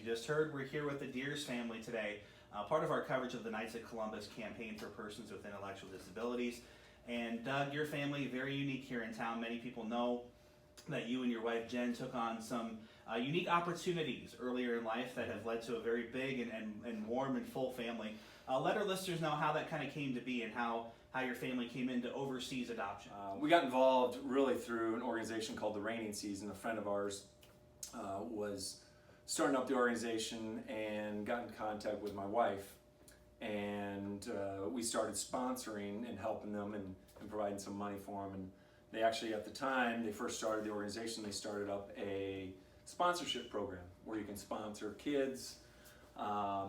just heard, we're here with the Diers family today, part of our coverage of the Knights of Columbus campaign for persons with intellectual disabilities. And Doug, your family, very unique here in town. Many people know that you and your wife Jen took on some unique opportunities earlier in life that have led to a very big and warm and full family. Let our listeners know how that kind of came to be and how your family came into overseas adoption. We got involved really through an organization called the Raining Season. A friend of ours was starting up the organization and got in contact with my wife, and we started sponsoring and helping them and providing some money for them. And they actually, at the time they first started the organization, they started up a sponsorship program where you can sponsor kids.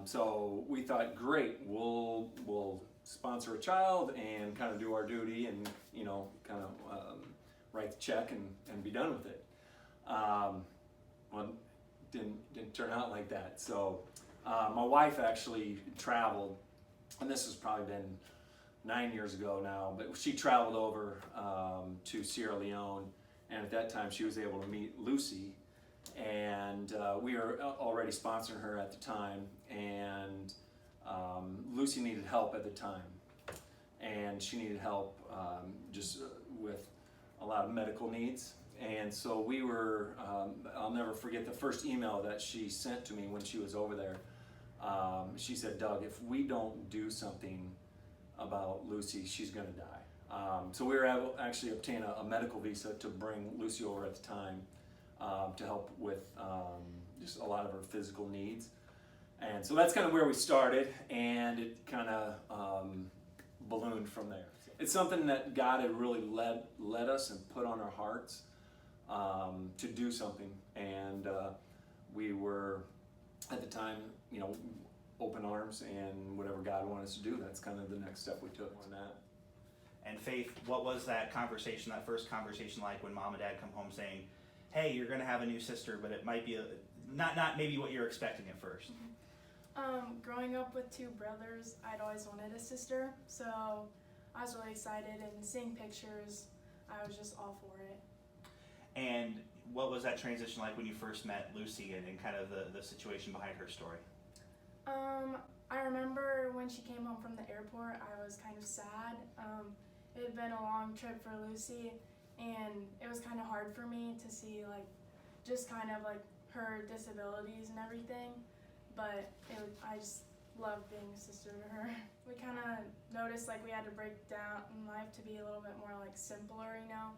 So we thought, great, we'll sponsor a child and kind of do our duty and, you know, kind of write the check and be done with it. Well, didn't turn out like that. So my wife actually traveled, and this has probably been 9 years ago now, but she traveled over to Sierra Leone, and at that time she was able to meet Lucy, and we were already sponsoring her at the time, and Lucy needed help at the time, and she needed help just with a lot of medical needs. And so we were, I'll never forget the first email that she sent to me when she was over there. She said, "Doug, if we don't do something about Lucy, she's gonna die." So we were able to actually obtain a medical visa to bring Lucy over at the time to help with just a lot of her physical needs. And so that's kind of where we started, and it kind of ballooned from there. It's something that God had really led us and put on our hearts to do something, and we were at the time, you know, open arms, and whatever God wanted us to do, that's kind of the next step we took on that. And Faith, what was that conversation, that first conversation like when mom and dad come home saying, "Hey, you're going to have a new sister, but it might be not maybe what you're expecting at first"? Growing up with two brothers, I'd always wanted a sister, so I was really excited, and seeing pictures, I was just all for it. And what was that transition like when you first met Lucy and kind of the situation behind her story? I remember when she came home from the airport, I was kind of sad. It had been a long trip for Lucy, and it was kind of hard for me to see just kind of her disabilities and everything, but I just loved being a sister to her. We kind of noticed we had to break down in life to be a little bit more simpler, you know.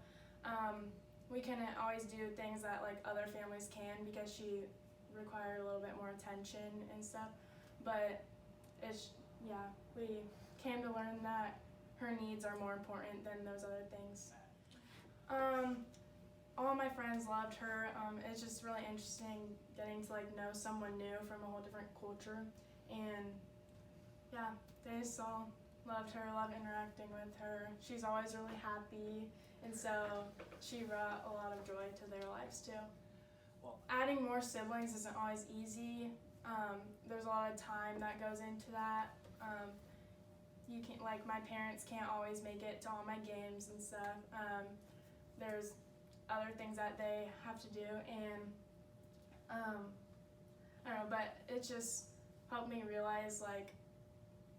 We couldn't always do things that other families can because she required a little bit more attention and stuff, but we came to learn that her needs are more important than those other things. All my friends loved her. It's just really interesting getting to know someone new from a whole different culture, and yeah, they just all loved her, loved interacting with her. She's always really happy, and so she brought a lot of joy to their lives too. Well, adding more siblings isn't always easy. There's a lot of time that goes into that. You can't, my parents can't always make it to all my games and stuff. There's other things that they have to do, and I don't know, but it just helped me realize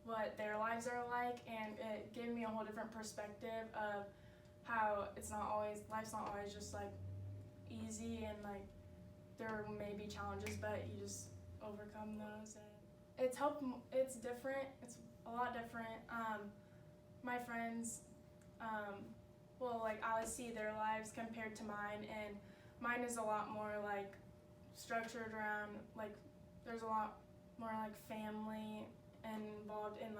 what their lives are like, and it gave me a whole different perspective of how life's not always just easy, and there may be challenges, but you just overcome those. And it's different. It's a lot different. My friends, I see their lives compared to mine, and mine is a lot more structured around there's a lot more family involved in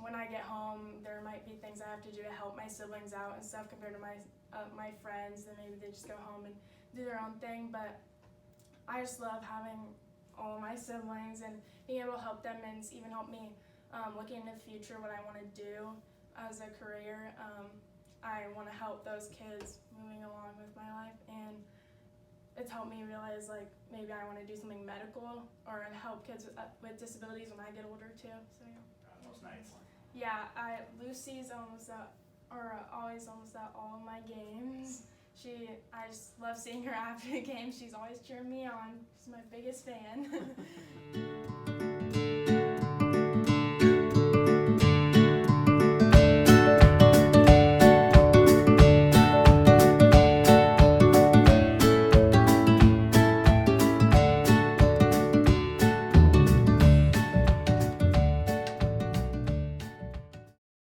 when I get home, there might be things I have to do to help my siblings out and stuff compared to my friends, and maybe they just go home and do their own thing. But I just love having all of my siblings and being able to help them, and it's even help me looking into the future what I want to do as a career. I want to help those kids moving along with my life, and it's helped me realize maybe I want to do something medical or help kids with disabilities when I get older too. So yeah. That's nice. Yeah, Lucy's always at all of my games. I just love seeing her after the game. She's always cheering me on. She's my biggest fan.